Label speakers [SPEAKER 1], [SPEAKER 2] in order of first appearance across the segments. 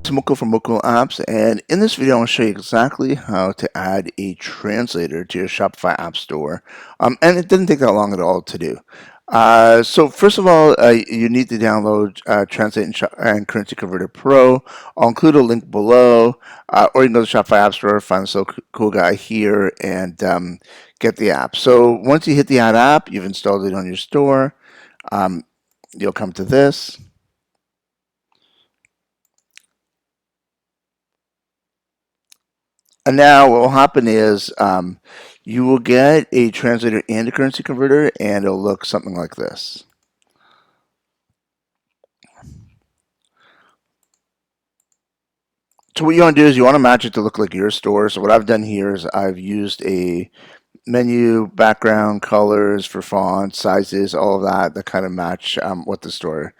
[SPEAKER 1] it's Mukul from Mukul Apps, and in this video I want to show you exactly how to add a translator to your Shopify App Store. And it didn't take that long at all to do. So first of all, you need to download Translate and Currency Converter Pro. I'll include a link below, or you can go to Shopify App Store, find the So Cool Guy here, and get the app. So once you hit the app, you've installed it on your store. You'll come to this. And now what will happen is you will get a translator and a currency converter, and it'll look something like this. So what you want to do is you want to match it to look like your store. So what I've done here is I've used a menu, background, colors for fonts, sizes, all of that kind of match what the store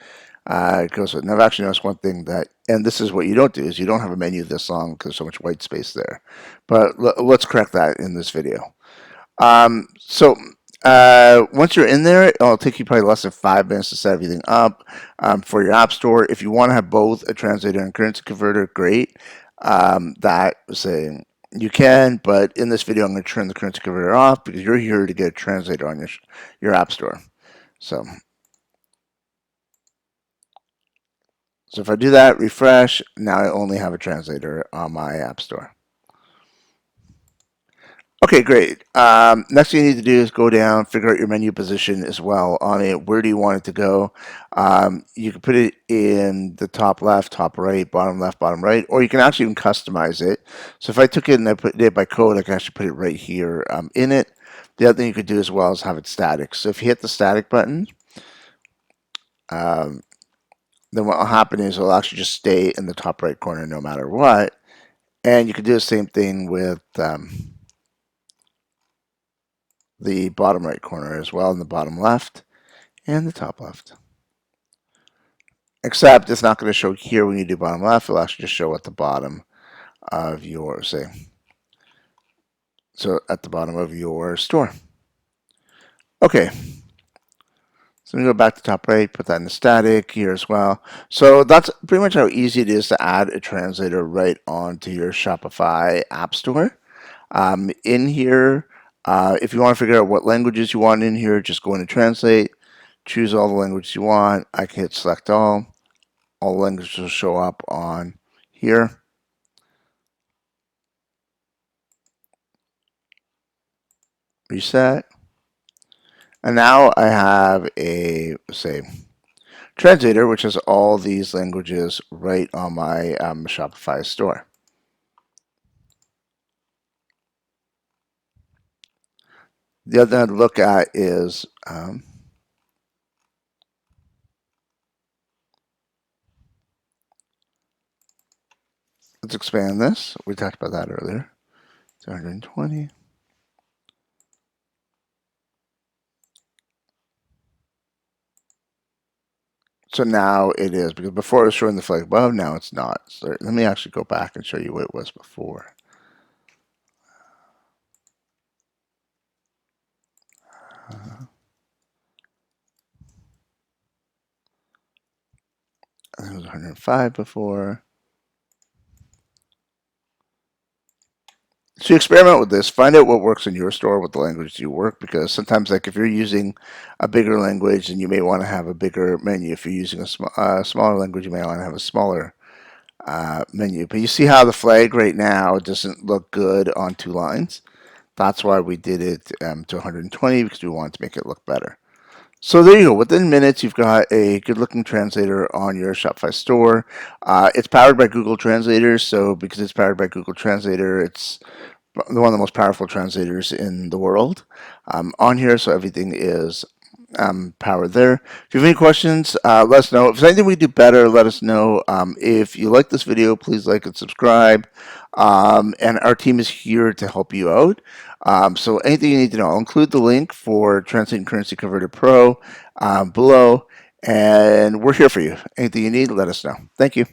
[SPEAKER 1] goes with. And I've actually noticed one thing and this is what you don't do, is you don't have a menu this long because there's so much white space there. But let's correct that in this video. Once you're in there, it'll take you probably less than 5 minutes to set everything up for your app store. If you want to have both a translator and currency converter, great. You can, but in this video, I'm going to turn the currency converter off because you're here to get a translator on your app store. So if I do that, refresh, now I only have a translator on my app store. Okay, great. Next thing you need to do is go down, figure out your menu position as well on it. Where do you want it to go? You can put it in the top left, top right, bottom left, bottom right, or you can actually even customize it. So if I took it and I put it by code, I can actually put it right here in it. The other thing you could do as well is have it static. So if you hit the static button, then what will happen is it'll actually just stay in the top right corner no matter what. And you can do the same thing with the bottom right corner as well, and the bottom left and the top left. Except it's not going to show here when you do bottom left. It'll actually just show at the bottom of your at the bottom of your store. Okay. So I'm going to go back to top right, put that in the static here as well. So that's pretty much how easy it is to add a translator right onto your Shopify App Store. In here, if you want to figure out what languages you want in here, just go into Translate, choose all the languages you want. I can hit Select All. All the languages will show up on here. Reset. And now I have a, translator, which has all these languages right on my Shopify store. The other thing I'd look at is let's expand this. We talked about that earlier. 220. So now it is, because before it was showing the flag above, now it's not. So let me actually go back and show you what it was before. I think it was 105 before. So you experiment with this, find out what works in your store, what the languages you work, because sometimes, like if you're using a bigger language, then you may want to have a bigger menu. If you're using a smaller language, you may want to have a smaller menu. But you see how the flag right now doesn't look good on 2 lines. That's why we did it to 120, because we wanted to make it look better. So there you go. Within minutes, you've got a good-looking translator on your Shopify store. It's powered by Google Translators, so because it's powered by Google Translator, it's one of the most powerful translators in the world on here, so everything is powered there. If you have any questions, let us know. If there's anything we do better, let us know. If you like this video, please like and subscribe. And our team is here to help you out. So anything you need to know, I'll include the link for Translate and Currency Converter Pro below. And we're here for you. Anything you need, let us know. Thank you.